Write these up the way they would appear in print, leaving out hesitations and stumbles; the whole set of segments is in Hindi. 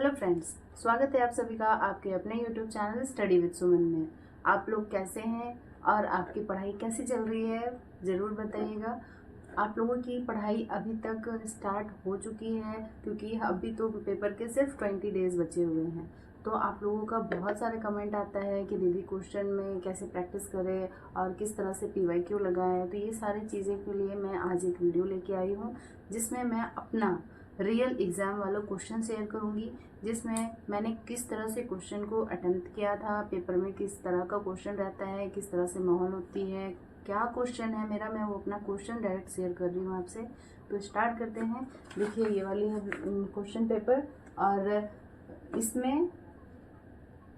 हेलो फ्रेंड्स, स्वागत है आप सभी का आपके अपने यूट्यूब चैनल स्टडी विद सुमन में। आप लोग कैसे हैं और आपकी पढ़ाई कैसी चल रही है ज़रूर बताइएगा। आप लोगों की पढ़ाई अभी तक स्टार्ट हो चुकी है क्योंकि अभी तो पेपर के सिर्फ 20 डेज़ बचे हुए हैं। तो आप लोगों का बहुत सारे कमेंट आता है कि दीदी क्वेश्चन में कैसे प्रैक्टिस करें और किस तरह से PYQ लगाएं। तो ये सारी चीज़ें के लिए मैं आज एक वीडियो लेके आई हूँ जिसमें मैं अपना रियल एग्ज़ाम वाला क्वेश्चन शेयर करूंगी, जिसमें मैंने किस तरह से क्वेश्चन को अटेम्प्ट किया था, पेपर में किस तरह का क्वेश्चन रहता है, किस तरह से माहौल होती है, क्या क्वेश्चन है मेरा, मैं वो अपना क्वेश्चन डायरेक्ट शेयर कर रही हूँ आपसे। तो स्टार्ट करते हैं। देखिए ये वाली है क्वेश्चन पेपर और इसमें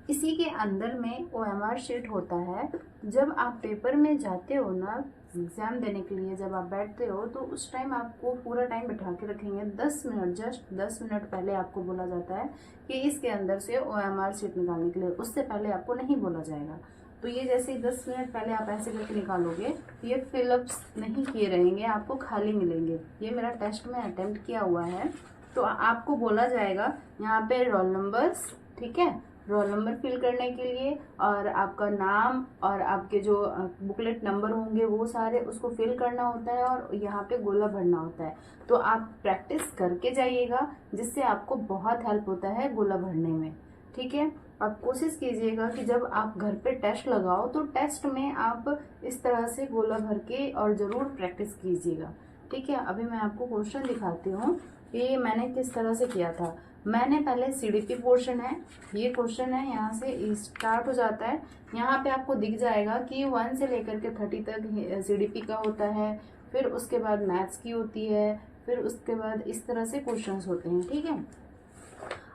इसी के अंदर में OMR शीट होता है। जब आप पेपर में जाते हो ना एग्ज़ाम देने के लिए, जब आप बैठते हो तो उस टाइम आपको पूरा टाइम बैठा के रखेंगे। 10 मिनट, जस्ट 10 मिनट पहले आपको बोला जाता है कि इसके अंदर से OMR शीट निकालने के लिए। उससे पहले आपको नहीं बोला जाएगा। तो ये जैसे ही 10 मिनट पहले आप ऐसे करके निकालोगे तो ये फिलअप्स नहीं किए रहेंगे, आपको खाली मिलेंगे। ये मेरा टेस्ट में अटेम्प्ट किया हुआ है। तो आपको बोला जाएगा यहाँ पे रोल नंबर्स, ठीक है, रोल नंबर फिल करने के लिए और आपका नाम और आपके जो बुकलेट नंबर होंगे वो सारे उसको फिल करना होता है और यहाँ पे गोला भरना होता है। तो आप प्रैक्टिस करके जाइएगा, जिससे आपको बहुत हेल्प होता है गोला भरने में, ठीक है। आप कोशिश कीजिएगा कि जब आप घर पे टेस्ट लगाओ तो टेस्ट में आप इस तरह से गोला भर के और ज़रूर प्रैक्टिस कीजिएगा, ठीक है। अभी मैं आपको क्वेश्चन दिखाती हूँ कि मैंने किस तरह से किया था। मैंने पहले CDP पोर्शन है, ये क्वेश्चन है, यहाँ से स्टार्ट हो जाता है। यहाँ पे आपको दिख जाएगा कि 1 से लेकर के 30 तक CDP का होता है, फिर उसके बाद मैथ्स की होती है, फिर उसके बाद इस तरह से क्वेश्चंस होते हैं, ठीक है।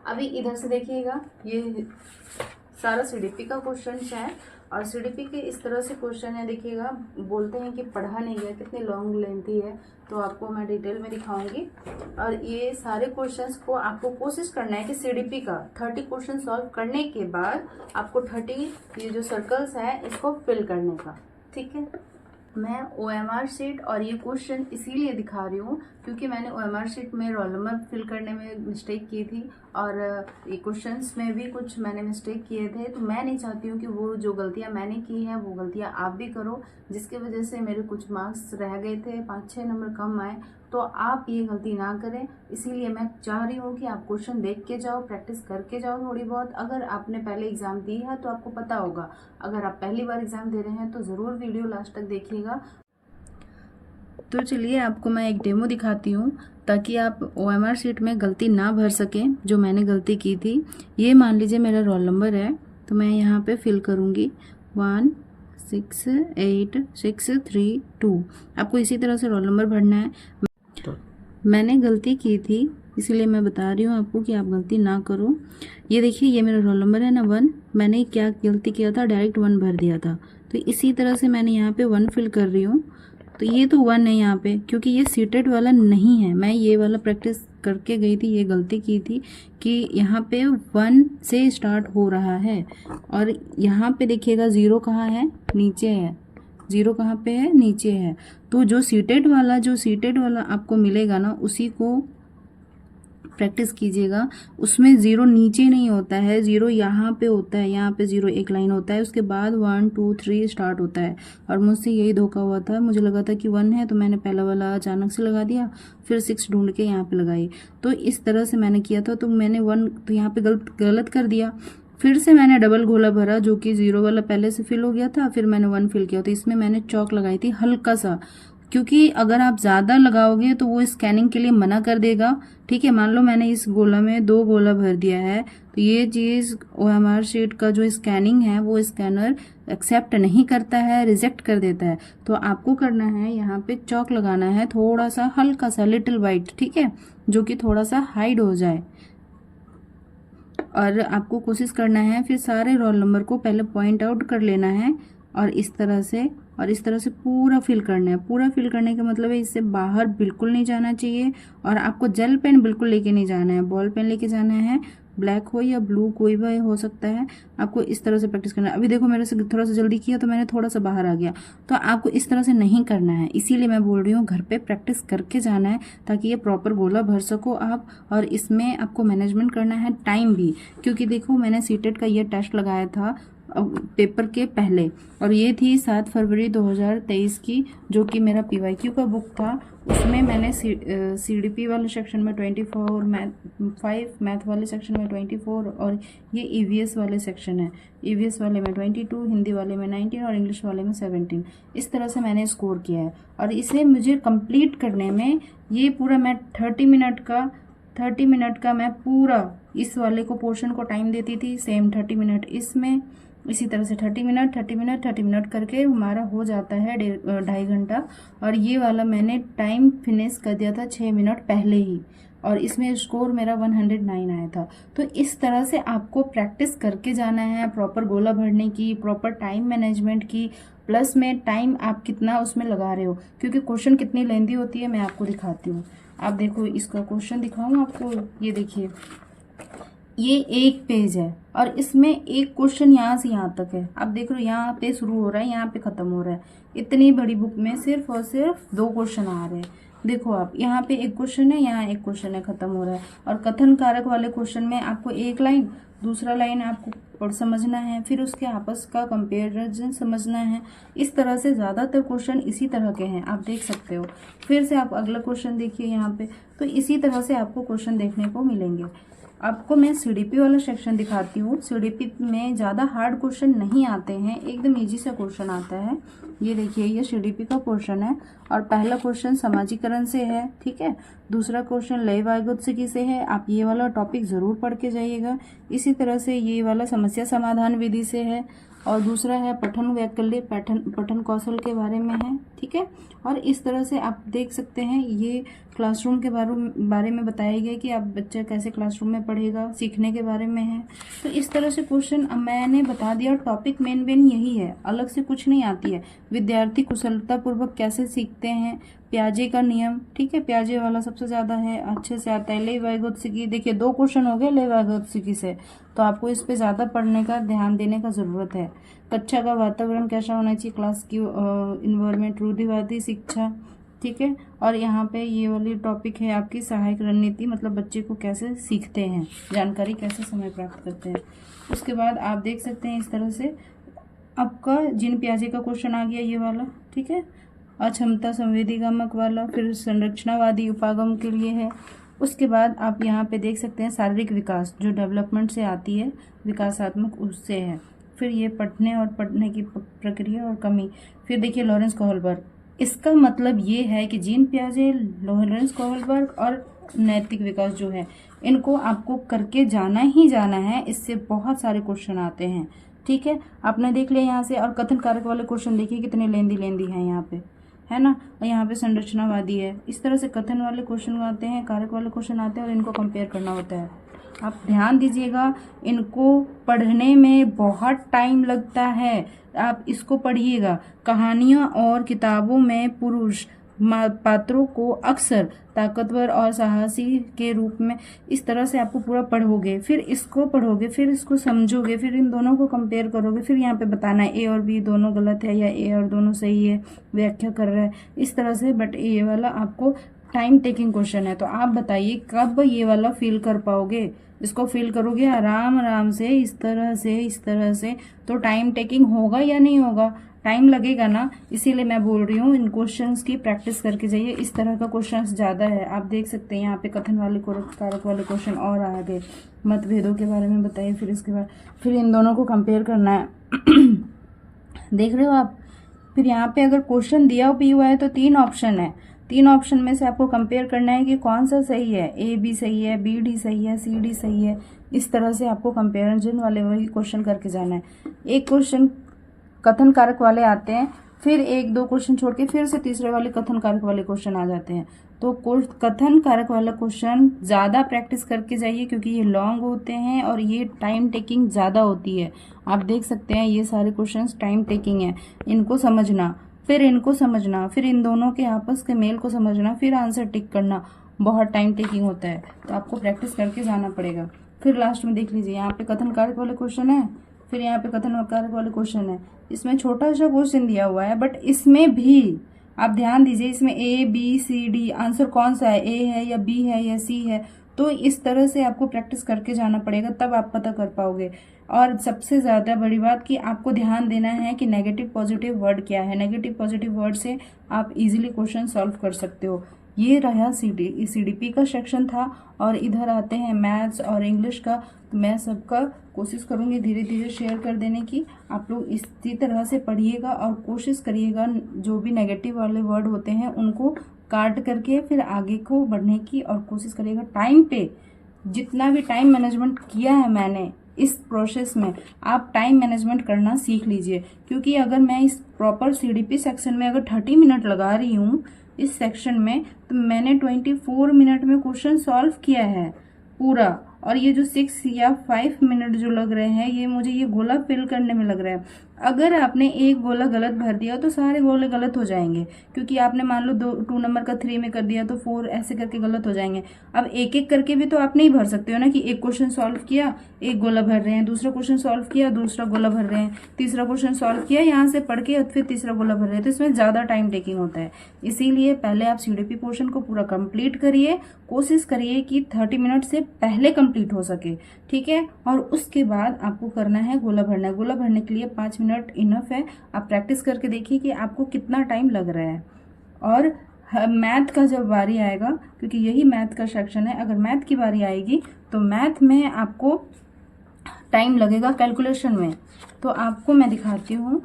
अभी इधर से देखिएगा, ये सारा CDP का क्वेश्चन है और CDP के इस तरह से क्वेश्चन है। देखिएगा, बोलते हैं कि पढ़ा नहीं गया, कितनी लॉन्ग लेंथी है, तो आपको मैं डिटेल में दिखाऊंगी। और ये सारे क्वेश्चंस को आपको कोशिश करना है कि CDP का 30 क्वेश्चन सॉल्व करने के बाद आपको 30 ये जो सर्कल्स है इसको फिल करने का, ठीक है। मैं OMR शीट और ये क्वेश्चन इसीलिए दिखा रही हूँ क्योंकि मैंने OMR शीट में रोल नंबर फिल करने में मिस्टेक की थी और ये क्वेश्चंस में भी कुछ मैंने मिस्टेक किए थे। तो मैं नहीं चाहती हूँ कि वो जो गलतियाँ मैंने की हैं वो गलतियाँ आप भी करो, जिसके वजह से मेरे कुछ मार्क्स रह गए थे, 5-6 नंबर कम आए। तो आप ये गलती ना करें, इसीलिए मैं चाह रही हूँ कि आप क्वेश्चन देख के जाओ, प्रैक्टिस करके जाओ थोड़ी बहुत। अगर आपने पहले एग्ज़ाम दी है तो आपको पता होगा, अगर आप पहली बार एग्ज़ाम दे रहे हैं तो ज़रूर वीडियो लास्ट तक देखिएगा। तो चलिए आपको मैं एक डेमो दिखाती हूँ ताकि आप OMR शीट में गलती ना भर सकें जो मैंने गलती की थी। ये मान लीजिए मेरा रोल नंबर है, तो मैं यहाँ पे फिल करूँगी 16863 आपको इसी तरह से रोल नंबर भरना है। मैंने गलती की थी इसीलिए मैं बता रही हूँ आपको कि आप गलती ना करो। ये देखिए, ये मेरा रोल नंबर है ना 1। मैंने क्या गलती किया था, डायरेक्ट 1 भर दिया था। तो इसी तरह से मैंने यहाँ पे 1 फिल कर रही हूँ। तो ये तो 1 है यहाँ पे, क्योंकि ये सीटेड वाला नहीं है। मैं ये वाला प्रैक्टिस करके गई थी, ये गलती की थी कि यहाँ पे 1 से स्टार्ट हो रहा है और यहाँ पे देखिएगा 0 कहाँ है, नीचे है। 0 कहाँ पे है, नीचे है। तो जो सीटेड वाला आपको मिलेगा ना, उसी को प्रैक्टिस कीजिएगा। उसमें 0 नीचे नहीं होता है, 0 यहाँ पे होता है। यहाँ पे 0 एक लाइन होता है, उसके बाद 1 2 3 स्टार्ट होता है। और मुझसे यही धोखा हुआ था, मुझे लगा था कि 1 है तो मैंने पहला वाला अचानक से लगा दिया, फिर 6 ढूंढ के यहाँ पे लगाई। तो इस तरह से मैंने किया था। तो मैंने 1 तो यहाँ पे गलत कर दिया। फिर से मैंने डबल गोला भरा, जो कि 0 वाला पहले से फिल हो गया था, फिर मैंने 1 फिल किया। तो इसमें मैंने चौक लगाई थी हल्का सा, क्योंकि अगर आप ज़्यादा लगाओगे तो वो स्कैनिंग के लिए मना कर देगा, ठीक है। मान लो मैंने इस गोला में 2 गोला भर दिया है, तो ये चीज़ OMR शीट का जो स्कैनिंग है वो स्कैनर एक्सेप्ट नहीं करता है, रिजेक्ट कर देता है। तो आपको करना है, यहाँ पे चौक लगाना है, थोड़ा सा हल्का सा, लिटिल वाइट, ठीक है, जो कि थोड़ा सा हाइड हो जाए। और आपको कोशिश करना है फिर सारे रोल नंबर को पहले पॉइंट आउट कर लेना है और इस तरह से और इस तरह से पूरा फिल करना है। पूरा फिल करने का मतलब है इससे बाहर बिल्कुल नहीं जाना चाहिए, और आपको जेल पेन बिल्कुल लेके नहीं जाना है, बॉल पेन लेके जाना है, ब्लैक हो या ब्लू कोई भी हो सकता है। आपको इस तरह से प्रैक्टिस करना है। अभी देखो मेरे से थोड़ा सा जल्दी किया तो मैंने थोड़ा सा बाहर आ गया, तो आपको इस तरह से नहीं करना है। इसीलिए मैं बोल रही हूँ घर पे प्रैक्टिस करके जाना है, ताकि ये प्रॉपर गोला भर सको आप। और इसमें आपको मैनेजमेंट करना है टाइम भी, क्योंकि देखो मैंने सीटेट का ये टेस्ट लगाया था पेपर के पहले, और ये थी 7 फरवरी 2023 की, जो कि मेरा PYQ का बुक था। उसमें मैंने CDP वाले सेक्शन में 24, मैथ वाले सेक्शन में 24, और ये EVS वाले सेक्शन है, EVS वाले में 22, हिंदी वाले में 19 और इंग्लिश वाले में 17। इस तरह से मैंने स्कोर किया है। और इसे मुझे कंप्लीट करने में ये पूरा मैं 30 मिनट का मैं पूरा इस वाले को पोर्शन को टाइम देती थी, सेम 30 मिनट इसमें, इसी तरह से 30 मिनट करके हमारा हो जाता है 2.5 घंटा। और ये वाला मैंने टाइम फिनिश कर दिया था 6 मिनट पहले ही, और इसमें स्कोर मेरा 109 आया था। तो इस तरह से आपको प्रैक्टिस करके जाना है, प्रॉपर गोला भरने की, प्रॉपर टाइम मैनेजमेंट की, प्लस में टाइम आप कितना उसमें लगा रहे हो, क्योंकि क्वेश्चन कितनी लेंदी होती है मैं आपको दिखाती हूँ। आप देखो इसका क्वेश्चन दिखाऊँ आपको, ये देखिए ये 1 पेज है, और इसमें एक क्वेश्चन यहाँ से यहाँ तक है। आप देख रहे हो यहाँ पे शुरू हो रहा है, यहाँ पे खत्म हो रहा है। इतनी बड़ी बुक में सिर्फ और सिर्फ 2 क्वेश्चन आ रहे हैं। देखो आप यहाँ पे एक क्वेश्चन है, यहाँ एक क्वेश्चन है, खत्म हो रहा है। और कथन कारक वाले क्वेश्चन में आपको एक लाइन, दूसरा लाइन आपको पढ़ समझना है, फिर उसके आपस का कंपेरिजन समझना है। इस तरह से ज़्यादातर क्वेश्चन इसी तरह के हैं, आप देख सकते हो। फिर से आप अगला क्वेश्चन देखिए यहाँ पे, तो इसी तरह से आपको क्वेश्चन देखने को मिलेंगे। आपको मैं CDP वाला सेक्शन दिखाती हूँ। CDP में ज़्यादा हार्ड क्वेश्चन नहीं आते हैं, एकदम इजी सा क्वेश्चन आता है। ये देखिए ये CDP का क्वेश्चन है, और पहला क्वेश्चन समाजीकरण से है, ठीक है। दूसरा क्वेश्चन लय वाइगोत्स्की से है, आप ये वाला टॉपिक ज़रूर पढ़ के जाइएगा। इसी तरह से ये वाला समस्या समाधान विधि से है, और दूसरा है पठन वैकल्य, पठन कौशल के बारे में है, ठीक है। और इस तरह से आप देख सकते हैं ये क्लासरूम के बारे में बताया गया कि आप बच्चा कैसे क्लासरूम में पढ़ेगा, सीखने के बारे में है। तो इस तरह से क्वेश्चन मैंने बता दिया। टॉपिक मेन यही है, अलग से कुछ नहीं आती है। विद्यार्थी कुशलतापूर्वक कैसे सीखते हैं, प्याजे का नियम, ठीक है, प्याजे वाला सबसे ज़्यादा है, अच्छे से आता है। लय वाइगोत्स्की, देखिए 2 क्वेश्चन हो गए लय वाइगोत्स्की से, तो आपको इस पे ज़्यादा पढ़ने का ध्यान देने का ज़रूरत है। कक्षा का वातावरण कैसा होना चाहिए, क्लास की इन्वायरमेंट, रूढ़िवादी शिक्षा, ठीक है। और यहाँ पे ये वाली टॉपिक है आपकी सहायक रणनीति, मतलब बच्चे को कैसे सीखते हैं, जानकारी कैसे समय प्राप्त करते हैं। उसके बाद आप देख सकते हैं इस तरह से आपका जिन प्याजे का क्वेश्चन आ गया ये वाला, ठीक है। अक्षमता संवेदीगामक वाला, फिर संरचनावादी उपागम के लिए है। उसके बाद आप यहाँ पे देख सकते हैं शारीरिक विकास, जो डेवलपमेंट से आती है, विकासात्मक उससे है। फिर ये पढ़ने और पढ़ने की प्रक्रिया और कमी। फिर देखिए लॉरेंस कोहलबर्ग, इसका मतलब ये है कि जीन पियाजे, लॉरेंस कोहलबर्ग और नैतिक विकास जो है, इनको आपको करके जाना ही जाना है। इससे बहुत सारे क्वेश्चन आते हैं, ठीक है। आपने देख लिया यहाँ से। और कथन कारक वाले क्वेश्चन देखिए कितने लेंदी हैं यहाँ पे, है ना। और यहाँ पे संरचनावादी है। इस तरह से कथन वाले क्वेश्चन आते हैं, कारक वाले क्वेश्चन आते हैं, और इनको कंपेयर करना होता है। आप ध्यान दीजिएगा, इनको पढ़ने में बहुत टाइम लगता है। आप इसको पढ़िएगा। कहानियों और किताबों में पुरुष पात्रों को अक्सर ताकतवर और साहसी के रूप में, इस तरह से आपको पूरा पढ़ोगे, फिर इसको पढ़ोगे, फिर इसको समझोगे, फिर इन दोनों को कंपेयर करोगे, फिर यहाँ पे बताना है A और B दोनों गलत है या A और दोनों सही है, व्याख्या कर रहा है, इस तरह से। बट ये वाला आपको टाइम टेकिंग क्वेश्चन है, तो आप बताइए कब ये वाला फील कर पाओगे। इसको फील करोगे आराम से, इस तरह से, तो टाइम टेकिंग होगा या नहीं होगा, टाइम लगेगा ना। इसीलिए मैं बोल रही हूँ इन क्वेश्चंस की प्रैक्टिस करके जाइए। इस तरह का क्वेश्चंस ज़्यादा है, आप देख सकते हैं यहाँ पे कथन वाले कारक वाले क्वेश्चन और आ गए। मतभेदों के बारे में बताइए, फिर इसके बाद फिर इन दोनों को कंपेयर करना है। देख रहे हो आप। फिर यहाँ पे अगर क्वेश्चन दिया हुआ है तो 3 ऑप्शन है, 3 ऑप्शन में से आपको कंपेयर करना है कि कौन सा सही है, A B सही है, B D सही है, C D सही है। इस तरह से आपको कंपेरिजन वाले वही क्वेश्चन करके जाना है। एक क्वेश्चन कथन कारक वाले आते हैं, फिर 1-2 क्वेश्चन छोड़ के फिर से तीसरे वाले कथन कारक वाले क्वेश्चन आ जाते हैं। तो कथन कारक वाला क्वेश्चन ज़्यादा प्रैक्टिस करके जाइए, क्योंकि ये लॉन्ग होते हैं और ये टाइम टेकिंग ज़्यादा होती है। आप देख सकते हैं ये सारे क्वेश्चंस टाइम टेकिंग है। इनको समझना, फिर इनको समझना, फिर इन दोनों के आपस के मेल को समझना, फिर आंसर टिक करना, बहुत टाइम टेकिंग होता है। तो आपको प्रैक्टिस करके जाना पड़ेगा। फिर लास्ट में देख लीजिए, यहाँ पे कथन कारक वाले क्वेश्चन है, फिर यहाँ पे कथन कारक वाले क्वेश्चन है। इसमें छोटा सा क्वेश्चन दिया हुआ है, बट इसमें भी आप ध्यान दीजिए, इसमें ABCD आंसर कौन सा है, A है या B है या C है। तो इस तरह से आपको प्रैक्टिस करके जाना पड़ेगा, तब आप पता कर पाओगे। और सबसे ज़्यादा बड़ी बात कि आपको ध्यान देना है कि नेगेटिव पॉजिटिव वर्ड क्या है। नेगेटिव पॉजिटिव वर्ड से आप इजीली क्वेश्चन सॉल्व कर सकते हो। ये रहा CDP का सेक्शन था। और इधर आते हैं मैथ्स और इंग्लिश का। तो मैं सबका कोशिश करूँगी धीरे धीरे शेयर कर देने की। आप लोग इसी तरह से पढ़िएगा और कोशिश करिएगा जो भी नेगेटिव वाले वर्ड होते हैं उनको काट करके फिर आगे को बढ़ने की, और कोशिश करिएगा टाइम पे, जितना भी टाइम मैनेजमेंट किया है मैंने इस प्रोसेस में, आप टाइम मैनेजमेंट करना सीख लीजिए। क्योंकि अगर मैं इस प्रॉपर CDP सेक्शन में अगर 30 मिनट लगा रही हूँ इस सेक्शन में, तो मैंने 24 मिनट में क्वेश्चन सॉल्व किया है पूरा। और ये जो 6 या 5 मिनट जो लग रहे हैं, ये मुझे ये गोला फिल करने में लग रहा है। अगर आपने एक गोला गलत भर दिया तो सारे गोले गलत हो जाएंगे, क्योंकि आपने मान लो 2 नंबर का 3 में कर दिया तो 4 ऐसे करके गलत हो जाएंगे। अब एक एक करके भी तो आप नहीं भर सकते हो ना, कि एक क्वेश्चन सॉल्व किया, एक गोला भर रहे हैं, दूसरा क्वेश्चन सॉल्व किया, दूसरा गोला भर रहे हैं, तीसरा क्वेश्चन सॉल्व किया, यहाँ से पढ़ के फिर तीसरा गोला भर रहे हैं। तो इसमें ज़्यादा टाइम टेकिंग होता है। इसीलिए पहले आप CDP पोर्शन को पूरा कंप्लीट करिए। कोशिश करिए कि 30 मिनट से पहले कंप्लीट हो सके, ठीक है। और उसके बाद आपको करना है गोला भरना। गोला भरने के लिए 5 मिनट इनफ है। आप प्रैक्टिस करके देखिए कि आपको कितना टाइम लग रहा है। और मैथ का जब बारी आएगा, क्योंकि यही मैथ का सेक्शन है, अगर मैथ की बारी आएगी तो मैथ में आपको टाइम लगेगा कैलकुलेशन में। तो आपको मैं दिखाती हूँ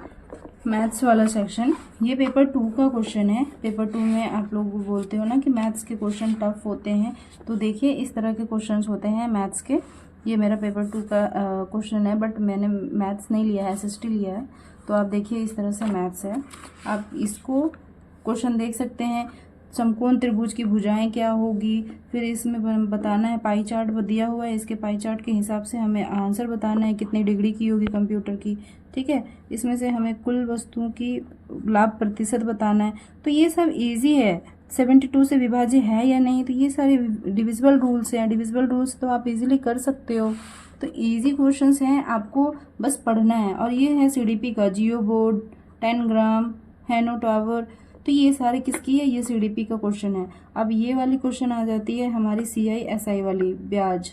मैथ्स वाला सेक्शन। ये पेपर 2 का क्वेश्चन है। पेपर 2 में आप लोग बोलते हो ना कि मैथ्स के क्वेश्चन टफ होते हैं, तो देखिए इस तरह के क्वेश्चंस होते हैं मैथ्स के। ये मेरा पेपर 2 का क्वेश्चन है, बट मैंने मैथ्स नहीं लिया है, SST लिया है। तो आप देखिए इस तरह से मैथ्स है। आप इसको क्वेश्चन देख सकते हैं। समकोण त्रिभुज की भुजाएं क्या होगी, फिर इसमें बताना है, पाई चार्ट दिया हुआ है, इसके पाई चार्ट के हिसाब से हमें आंसर बताना है कितनी डिग्री की होगी कंप्यूटर की, ठीक है। इसमें से हमें कुल वस्तुओं की लाभ प्रतिशत बताना है। तो ये सब इजी है। 72 से विभाज्य है या नहीं, तो ये सारे डिविजिबल रूल्स हैं। डिविजिबल रूल्स तो आप इजीली कर सकते हो। तो इजी क्वेश्चंस हैं, आपको बस पढ़ना है। और ये है CDP का जियो बोर्ड, 10 ग्राम, हैनो टावर। तो ये सारे किसकी है, ये CDP का क्वेश्चन है। अब ये वाली क्वेश्चन आ जाती है हमारी CI/SI वाली ब्याज,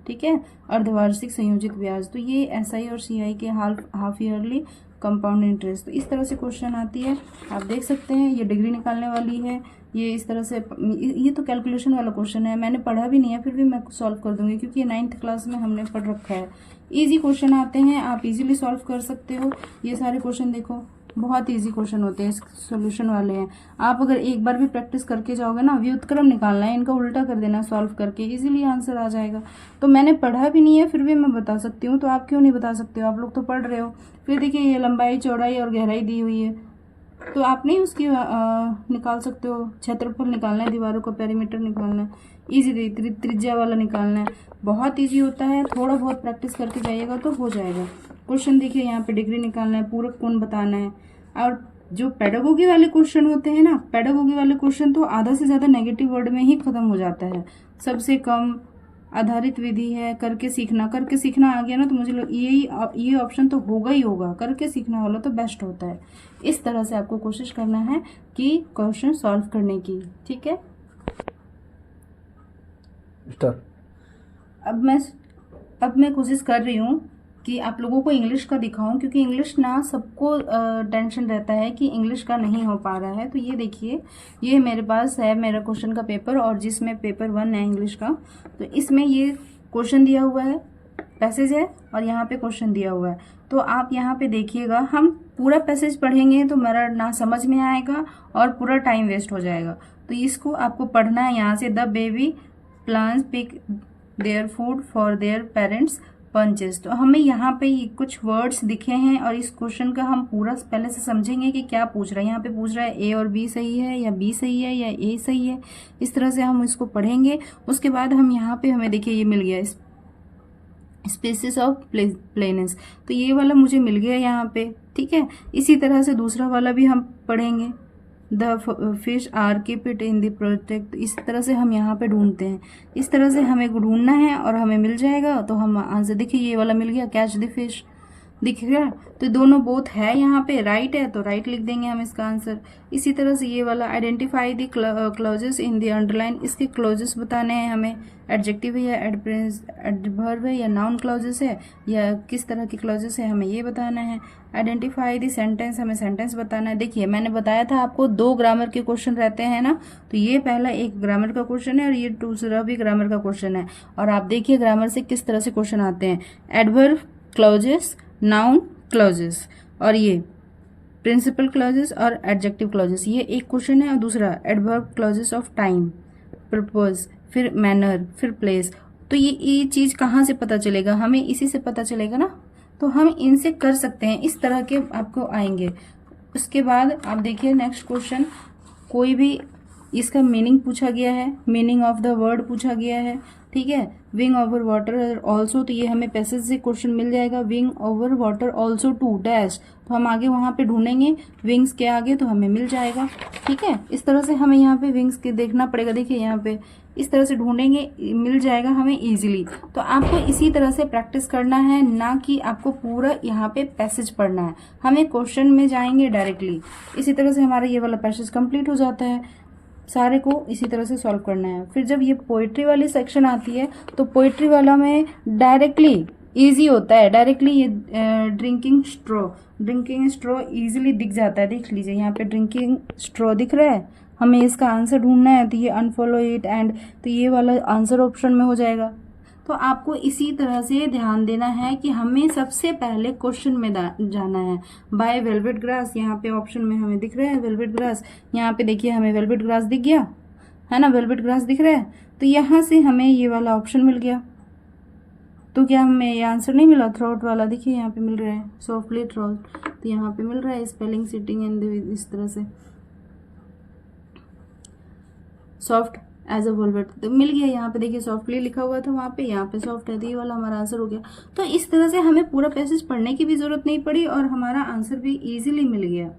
ठीक है, अर्धवार्षिक संयोजित ब्याज। तो ये SI और CI के हाफ ईयरली कंपाउंड इंटरेस्ट। तो इस तरह से क्वेश्चन आती है, आप देख सकते हैं। ये डिग्री निकालने वाली है। ये इस तरह से, ये तो कैलकुलेशन वाला क्वेश्चन है, मैंने पढ़ा भी नहीं है, फिर भी मैं सॉल्व कर दूंगी क्योंकि ये 9th क्लास में हमने पढ़ रखा है। इजी क्वेश्चन आते हैं, आप इजीली सॉल्व कर सकते हो। ये सारे क्वेश्चन देखो, बहुत इजी क्वेश्चन होते हैं, सॉल्यूशन वाले हैं। आप अगर एक बार भी प्रैक्टिस करके जाओगे ना, व्युत्क्रम निकालना है, इनका उल्टा कर देना, सॉल्व करके इजीली आंसर आ जाएगा। तो मैंने पढ़ा भी नहीं है, फिर भी मैं बता सकती हूँ, तो आप क्यों नहीं बता सकते हो, आप लोग तो पढ़ रहे हो। फिर देखिए ये लंबाई, चौड़ाई और गहराई दी हुई है, तो आप नहीं उसकी निकाल सकते हो। क्षेत्रफल निकालना है, दीवारों का पेरीमीटर निकालना है, ईजी त्रिज्या वाला निकालना है, बहुत ईजी होता है। थोड़ा बहुत प्रैक्टिस करके जाइएगा तो हो जाएगा। क्वेश्चन देखिए, यहाँ पे डिग्री निकालना है, पूरक कोण बताना है। और जो पेडागोगी वाले क्वेश्चन होते हैं ना, पेडागोगी वाले क्वेश्चन तो आधा से ज़्यादा नेगेटिव वर्ड में ही खत्म हो जाता है। सबसे कम आधारित विधि है, करके सीखना। करके सीखना आ गया ना, तो मुझे ये ऑप्शन तो होगा ही होगा। करके सीखना वाला तो बेस्ट होता है। इस तरह से आपको कोशिश करना है कि क्वेश्चन सॉल्व करने की, ठीक है। अब मैं कोशिश कर रही हूँ कि आप लोगों को इंग्लिश का दिखाऊं, क्योंकि इंग्लिश ना सबको टेंशन रहता है कि इंग्लिश का नहीं हो पा रहा है। तो ये देखिए, ये मेरे पास है मेरा क्वेश्चन का पेपर, और जिसमें पेपर 1 है इंग्लिश का। तो इसमें ये क्वेश्चन दिया हुआ है, पैसेज है, और यहाँ पे क्वेश्चन दिया हुआ है। तो आप यहाँ पे देखिएगा, हम पूरा पैसेज पढ़ेंगे तो मेरा ना समझ में आएगा और पूरा टाइम वेस्ट हो जाएगा। तो इसको आपको पढ़ना है यहाँ से। The baby plans pick their food for their parents punches. तो हमें यहाँ पे कुछ वर्ड्स दिखे हैं और इस क्वेश्चन का हम पूरा पहले से समझेंगे कि क्या पूछ रहा है। यहाँ पे पूछ रहा है ए और बी सही है या बी सही है या ए सही है, इस तरह से हम इसको पढ़ेंगे। उसके बाद हम यहाँ पे हमें देखिए ये मिल गया स्पेसिस ऑफ प्लेनेस, तो ये वाला मुझे मिल गया यहाँ पे, ठीक है। इसी तरह से दूसरा वाला भी हम पढ़ेंगे, the fish are keep it in the protect. इस तरह से हम यहाँ पे ढूंढते हैं, इस तरह से हमें ढूंढना है और हमें मिल जाएगा। तो हम आंसर देखिए ये वाला मिल गया, कैच द फिश, दिख गया। तो दोनों बोथ है, यहाँ पे राइट है तो राइट लिख देंगे हम इसका आंसर। इसी तरह से ये वाला identify the clauses in the underline, इसके क्लॉजेस बताने हैं हमें, एडजेक्टिव है या एडवर्ब है या नाउन क्लॉजेस है या किस तरह के क्लॉजेस है, हमें ये बताना है। आइडेंटिफाई द सेंटेंस, हमें सेंटेंस बताना है। देखिए मैंने बताया था आपको 2 ग्रामर के क्वेश्चन रहते हैं ना, तो ये पहला एक ग्रामर का क्वेश्चन है और ये दूसरा भी ग्रामर का क्वेश्चन है। और आप देखिए ग्रामर से किस तरह से क्वेश्चन आते हैं, एडवर्ब क्लॉजेस, नाउन क्लॉजेस, और ये प्रिंसिपल क्लॉजेस और एडजेक्टिव क्लॉजेस, ये एक क्वेश्चन है। और दूसरा adverb clauses of time, purpose, फिर मैनर, फिर प्लेस। तो ये चीज़ कहाँ से पता चलेगा, हमें इसी से पता चलेगा ना, तो हम इनसे कर सकते हैं, इस तरह के आपको आएंगे। उसके बाद आप देखिए नेक्स्ट क्वेश्चन, कोई भी इसका मीनिंग पूछा गया है, मीनिंग ऑफ द वर्ड पूछा गया है, ठीक है। विंग ओवर वाटर ऑल्सो, तो ये हमें पैसेज से क्वेश्चन मिल जाएगा, wing over water also to dash, तो हम आगे वहाँ पे ढूंढेंगे विंग्स के आगे, तो हमें मिल जाएगा, ठीक है। इस तरह से हमें यहाँ पे विंग्स के देखना पड़ेगा, देखिए यहाँ पे इस तरह से ढूंढेंगे, मिल जाएगा हमें इजीली। तो आपको इसी तरह से प्रैक्टिस करना है, ना कि आपको पूरा यहाँ पे पैसेज पढ़ना है, हमें क्वेश्चन में जाएंगे डायरेक्टली। इसी तरह से हमारा ये वाला पैसेज कंप्लीट हो जाता है। सारे को इसी तरह से सॉल्व करना है। फिर जब ये पोइट्री वाली सेक्शन आती है तो पोइट्री वाला में डायरेक्टली इजी होता है, डायरेक्टली ये ड्रिंकिंग स्ट्रॉ इजीली दिख जाता है। देख लीजिए यहाँ पे ड्रिंकिंग स्ट्रॉ दिख रहा है, हमें इसका आंसर ढूंढना है, तो ये अनफॉलो इट एंड, तो ये वाला आंसर ऑप्शन में हो जाएगा। तो आपको इसी तरह से ध्यान देना है कि हमें सबसे पहले क्वेश्चन में जाना है। बाय वेलवेट ग्रास, यहाँ पे ऑप्शन में हमें दिख रहा है वेलवेट ग्रास, यहाँ पे देखिए हमें वेलवेट ग्रास दिख गया है ना, वेलवेट ग्रास दिख रहा है, तो यहाँ से हमें ये वाला ऑप्शन मिल गया। तो क्या हमें ये आंसर नहीं मिला, थ्रोट वाला, देखिए यहाँ पे मिल रहा है सॉफ्टली थ्रोट, तो यहाँ पे मिल रहा है स्पेलिंग सिटिंग एंड इस तरह से सॉफ्ट एज अ वेलवेट, तो मिल गया। यहाँ पे देखिए सॉफ्टली लिखा हुआ था वहाँ पे, यहाँ पे सॉफ्ट है, तो ये वाला हमारा आंसर हो गया। तो इस तरह से हमें पूरा पैसेज पढ़ने की भी जरूरत नहीं पड़ी और हमारा आंसर भी इजीली मिल गया।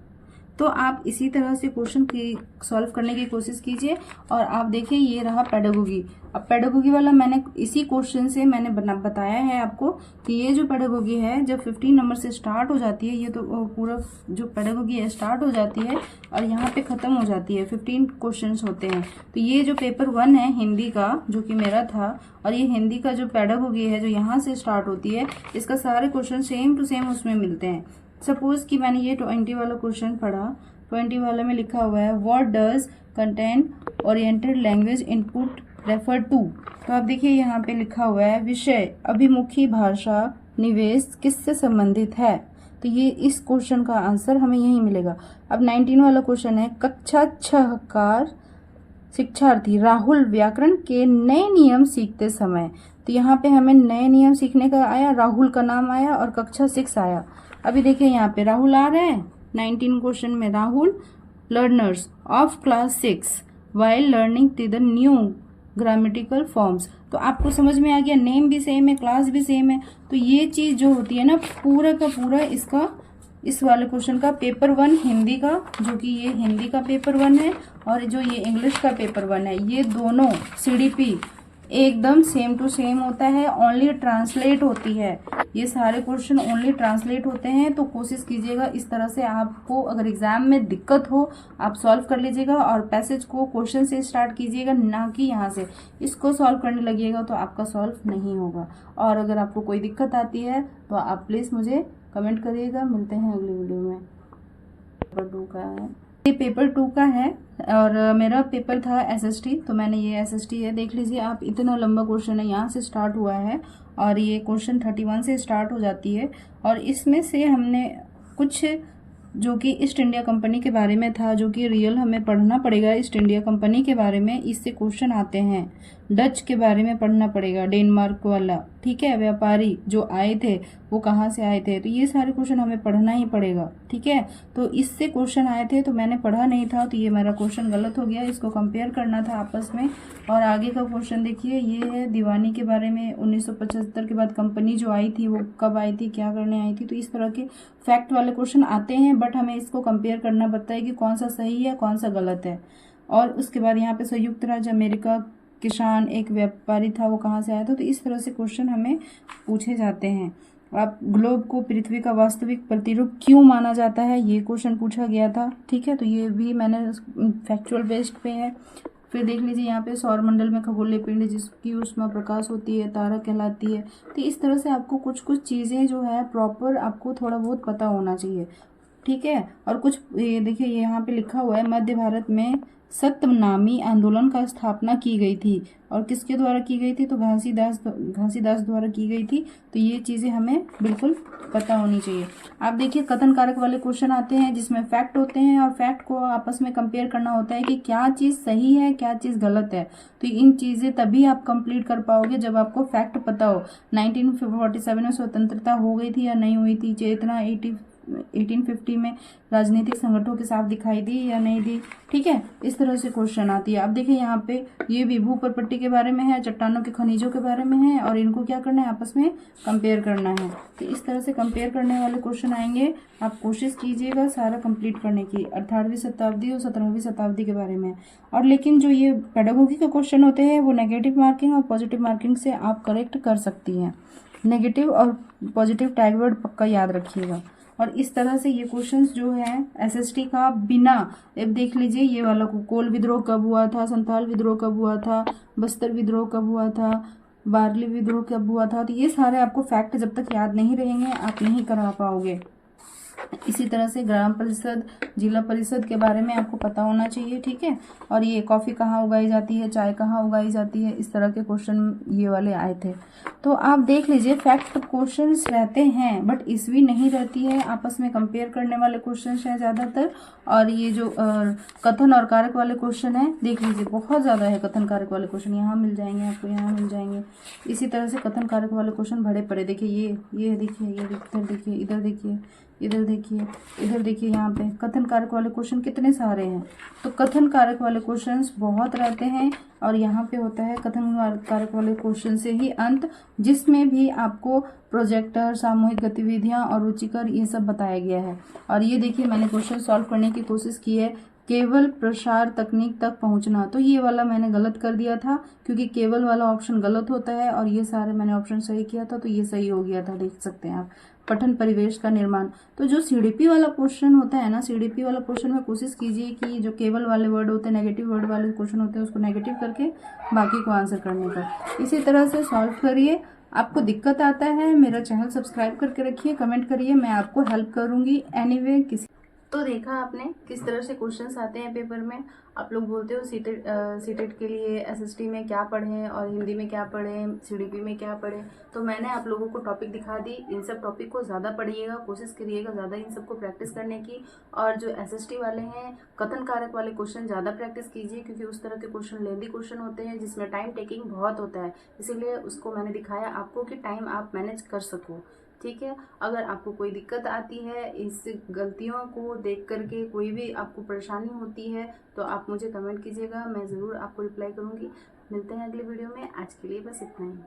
तो आप इसी तरह से क्वेश्चन की सॉल्व करने की कोशिश कीजिए। और आप देखिए ये रहा पेडागोगी। अब पेडागोगी वाला मैंने इसी क्वेश्चन से मैंने बताया है आपको कि ये जो पेडागोगी है जब 15 नंबर से स्टार्ट हो जाती है, ये तो पूरा जो पेडागोगी है स्टार्ट हो जाती है और यहाँ पे ख़त्म हो जाती है, 15 क्वेश्चंस होते हैं। तो ये जो पेपर 1 है हिंदी का, जो कि मेरा था, और ये हिंदी का जो पेडागोगी है जो यहाँ से स्टार्ट होती है, इसका सारे क्वेश्चन सेम टू सेम उसमें मिलते हैं। सपोज कि मैंने ये 20 वाला क्वेश्चन पढ़ा, 20 वाले में लिखा हुआ है what does content oriented language input refer to. तो आप देखिए यहाँ पे लिखा हुआ है विषय अभिमुखी भाषा निवेश किससे संबंधित है, तो ये इस क्वेश्चन का आंसर हमें यही मिलेगा। अब 19 वाला क्वेश्चन है कक्षा 6 का शिक्षार्थी राहुल व्याकरण के नए नियम सीखते समय, तो यहाँ पे हमें नए नियम सीखने का आया, राहुल का नाम आया और कक्षा 6 आया। अभी देखिए यहाँ पे राहुल आ रहे हैं 19 क्वेश्चन में, Rahul learners of class 6 while learning to the new grammatical forms. तो आपको समझ में आ गया, नेम भी सेम है, क्लास भी सेम है। तो ये चीज जो होती है ना, पूरा का पूरा इसका इस वाले क्वेश्चन का पेपर 1 हिंदी का, जो कि ये हिंदी का पेपर 1 है और जो ये इंग्लिश का पेपर 1 है, ये दोनों सीडीपी एकदम सेम टू सेम होता है, ओनली ट्रांसलेट होती है। ये सारे क्वेश्चन ओनली ट्रांसलेट होते हैं। तो कोशिश कीजिएगा इस तरह से, आपको अगर एग्जाम में दिक्कत हो आप सॉल्व कर लीजिएगा और पैसेज को क्वेश्चन से स्टार्ट कीजिएगा, ना कि यहाँ से इसको सॉल्व करने लगिएगा तो आपका सॉल्व नहीं होगा। और अगर आपको कोई दिक्कत आती है तो आप प्लीज़ मुझे कमेंट करिएगा। मिलते हैं अगली वीडियो में। पेपर 2 का है, ये पेपर 2 का है और मेरा पेपर था एसएसटी, तो मैंने ये एसएसटी है, देख लीजिए आप, इतना लंबा क्वेश्चन है, यहाँ से स्टार्ट हुआ है और ये क्वेश्चन 31 से स्टार्ट हो जाती है। और इसमें से हमने कुछ जो कि ईस्ट इंडिया कंपनी के बारे में था, जो कि रियल हमें पढ़ना पड़ेगा ईस्ट इंडिया कंपनी के बारे में, इससे क्वेश्चन आते हैं डच के बारे में पढ़ना पड़ेगा, डेनमार्क वाला, ठीक है, व्यापारी जो आए थे वो कहाँ से आए थे, तो ये सारे क्वेश्चन हमें पढ़ना ही पड़ेगा, ठीक है। तो इससे क्वेश्चन आए थे तो मैंने पढ़ा नहीं था, तो ये मेरा क्वेश्चन गलत हो गया, इसको कंपेयर करना था आपस में। और आगे का क्वेश्चन देखिए, ये है दीवानी के बारे में, 1975 के बाद कंपनी जो आई थी वो कब आई थी, क्या करने आई थी। तो इस तरह के फैक्ट वाले क्वेश्चन आते हैं, बट हमें इसको कंपेयर करना पड़ता है कि कौन सा सही है कौन सा गलत है। और उसके बाद यहाँ पे संयुक्त राज्य अमेरिका किसान एक व्यापारी था, वो कहाँ से आया था। तो इस तरह से क्वेश्चन हमें पूछे जाते हैं। अब ग्लोब को पृथ्वी का वास्तविक प्रतिरूप क्यों माना जाता है, ये क्वेश्चन पूछा गया था, ठीक है। तो ये भी मैंने फैक्चुअल बेस्ड पे है। फिर देख लीजिए यहाँ पे सौरमंडल में खगोलीय पिंड जिसकी ऊष्मा प्रकाश होती है तारा कहलाती है। तो इस तरह से आपको कुछ कुछ चीज़ें जो है प्रॉपर आपको थोड़ा बहुत पता होना चाहिए, ठीक है। और कुछ ये देखिए यहाँ पे लिखा हुआ है, मध्य भारत में सत्यनामी आंदोलन का स्थापना की गई थी, और किसके द्वारा की गई थी, तो घासीदास द्वारा की गई थी। तो ये चीज़ें हमें बिल्कुल पता होनी चाहिए। आप देखिए कथन कारक वाले क्वेश्चन आते हैं जिसमें फैक्ट होते हैं, और फैक्ट को आपस में कंपेयर करना होता है कि क्या चीज़ सही है क्या चीज़ गलत है। तो इन चीज़ें तभी आप कंप्लीट कर पाओगे जब आपको फैक्ट पता हो। 1947 में स्वतंत्रता हो गई थी या नहीं हुई थी, चेतना 1850 में राजनीतिक संगठनों के साथ दिखाई दी या नहीं दी, ठीक है। इस तरह से क्वेश्चन आती है। अब देखिए यहाँ पे ये भी भूप्रपट्टी के बारे में है, चट्टानों के खनिजों के बारे में है, और इनको क्या करना है आपस में कंपेयर करना है। तो इस तरह से कंपेयर करने वाले क्वेश्चन आएंगे। आप कोशिश कीजिएगा सारा कंप्लीट करने की। 18वीं शताब्दी और 17वीं शताब्दी के बारे में। और लेकिन जो ये पेडागोगी के क्वेश्चन होते हैं वो नेगेटिव मार्किंग और पॉजिटिव मार्किंग से आप करेक्ट कर सकती हैं। नेगेटिव और पॉजिटिव टैग वर्ड पक्का याद रखिएगा। और इस तरह से ये क्वेश्चंस जो है एसएसटी का बिना, अब देख लीजिए ये वाला कोल विद्रोह कब हुआ था, संथाल विद्रोह कब हुआ था, बस्तर विद्रोह कब हुआ था, बार्ली विद्रोह कब हुआ था। तो ये सारे आपको फैक्ट जब तक याद नहीं रहेंगे आप नहीं करा पाओगे। इसी तरह से ग्राम परिषद जिला परिषद के बारे में आपको पता होना चाहिए, ठीक है। और ये कॉफ़ी कहाँ उगाई जाती है, चाय कहाँ उगाई जाती है, इस तरह के क्वेश्चन ये वाले आए थे। तो आप देख लीजिए फैक्ट क्वेश्चंस रहते हैं बट ईस्वी नहीं रहती है, आपस में कंपेयर करने वाले क्वेश्चंस हैं ज़्यादातर। और ये जो कथन और कारक वाले क्वेश्चन है देख लीजिए बहुत ज़्यादा है। कथन कारक वाले क्वेश्चन यहाँ मिल जाएंगे आपको, यहाँ मिल जाएंगे। इसी तरह से कथन कारक वाले क्वेश्चन भरे पड़े, देखिए ये देखिए, ये इधर देखिए, इधर देखिए, इधर देखिए, इधर देखिए, यहाँ पे कथन कारक वाले क्वेश्चन कितने सारे हैं। तो कथन कारक वाले क्वेश्चंस बहुत रहते हैं, और यहाँ पे होता है कथन कारक वाले क्वेश्चन से ही अंत, जिसमें भी आपको प्रोजेक्टर, सामूहिक गतिविधियाँ और रुचिकर ये सब बताया गया है। और ये देखिए मैंने क्वेश्चन सॉल्व करने की कोशिश की है, केवल प्रसार तकनीक तक पहुंचना। तो ये वाला मैंने गलत कर दिया था क्योंकि केवल वाला ऑप्शन गलत होता है, और ये सारे मैंने ऑप्शन सही किया था तो ये सही हो गया था, देख सकते हैं आप। पठन परिवेश का निर्माण, तो जो सीडीपी वाला क्वेश्चन होता है ना, सीडीपी वाला क्वेश्चन में कोशिश कीजिए कि जो केवल वाले वर्ड होते हैं, नेगेटिव वर्ड वाले क्वेश्चन होते हैं, उसको नेगेटिव करके बाकी को आंसर करने का। इसी तरह से सॉल्व करिए। आपको दिक्कत आता है मेरा चैनल सब्सक्राइब करके रखिए, कमेंट करिए, मैं आपको हेल्प करूंगी एनीवे किसी। तो देखा आपने किस तरह से क्वेश्चंस आते हैं पेपर में। आप लोग बोलते हो सीटेट के लिए एसएसटी में क्या पढ़ें और हिंदी में क्या पढ़ें, सीडीपी में क्या पढ़ें। तो मैंने आप लोगों को टॉपिक दिखा दी। इन सब टॉपिक को ज़्यादा पढ़िएगा, कोशिश करिएगा ज़्यादा इन सबको प्रैक्टिस करने की। और जो एसएसटी वाले हैं कथन कारक वाले क्वेश्चन ज़्यादा प्रैक्टिस कीजिए, क्योंकि उस तरह के क्वेश्चन लेंदी क्वेश्चन होते हैं जिसमें टाइम टेकिंग बहुत होता है। इसीलिए उसको मैंने दिखाया आपको कि टाइम आप मैनेज कर सको, ठीक है। अगर आपको कोई दिक्कत आती है इस गलतियों को देख करके, कोई भी आपको परेशानी होती है तो आप मुझे कमेंट कीजिएगा, मैं ज़रूर आपको रिप्लाई करूँगी। मिलते हैं अगले वीडियो में, आज के लिए बस इतना ही।